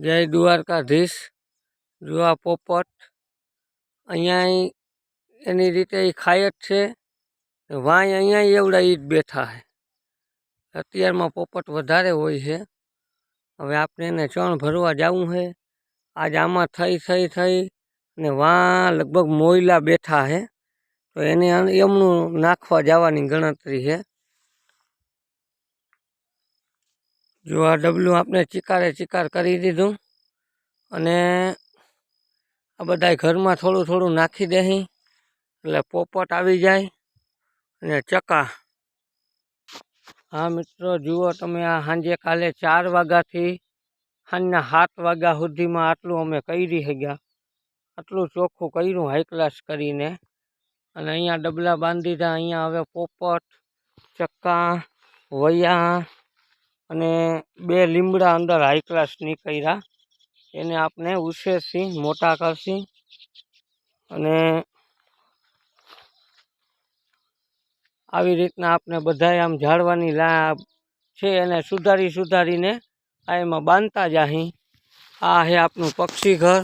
જય દ્વારકાધીશ। જો આ પોપટ અહીંયા એની રીતે એ ખાય જ છે, વાંય અહીંયા એવડા ઈ જ બેઠા છે। અત્યારમાં પોપટ વધારે હોય છે। હવે આપણે એને ચણ ભરવા જવું છે। આજ આમાં થઈ ને વાં લગભગ મોયલા બેઠા છે, તો એને એમનું નાખવા જવાની ગણતરી છે। જો આ ડબલું આપણે ચિકાર કરી દીધું અને આ બધા ઘરમાં થોડું થોડું નાખી દેહી એટલે પોપટ આવી જાય અને ચકા। હા મિત્રો, જુઓ તમે, આ સાંજે કાલે 4 વાગ્યાથી સાંજના 7 વાગ્યા સુધીમાં આટલું અમે કરી ગયા। આટલું ચોખ્ખું કર્યું હાઈ ક્લાસ કરીને, અને અહીંયા ડબલા બાંધી દીધા। અહીંયા હવે પોપટ, ચક્કા, વયા અને 2 લીમડા અંદર હાઈ ક્લાસ નીકળ્યા। એને આપણે ઉછેરથી મોટા કરશી અને આવી રીતના આપણે બધાય આમ ઝાડવાની છે એને સુધારીને આ એમાં બાંધતા જાહી। આ છે આપણું પક્ષી ઘર,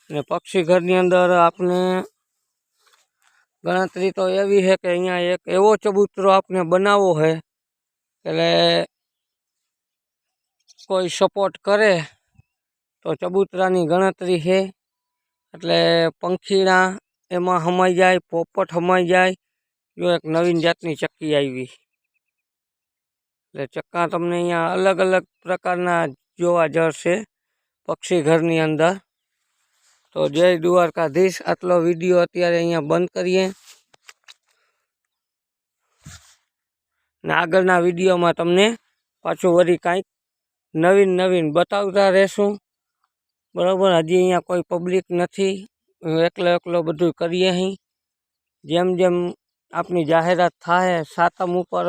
અને પક્ષી ઘરની અંદર આપણે ગણતરી તો એવી છે કે અહીંયા એક એવો ચબૂતરો આપણે બનાવવો છે એટલે કોઈ સપોર્ટ કરે તો ચબૂતરાની ગણતરી છે, એટલે પંખીડા એમાં સમાઈ જાય, પોપટ સમાઈ જાય। જો એક નવીન જાતની ચક્કી આવી, એટલે ચક્કા તમને અહીંયા અલગ અલગ પ્રકારના જોવા જશે પક્ષી ઘરની અંદર। તો જય દ્વારકાધીશ। આટલો વિડીયો અત્યારે અહીંયા બંધ કરીએ, ને આગળના વિડીયોમાં તમને પાછું વળી કાંઈક નવીન બતાવતા રહેશું, બરાબર। હજી અહીંયા કોઈ પબ્લિક નથી, એકલો બધું કરીએ અહીં। જેમ જેમ આપની જાહેરાત થાય, સાતમ ઉપર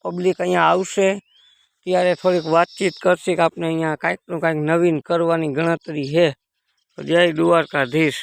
પબ્લિક અહીંયા આવશે ત્યારે થોડીક વાતચીત કરશે કે આપણે અહીંયા કાંઈકનું કાંઈક નવીન કરવાની ગણતરી છે। તો જય દ્વારકાધીશ।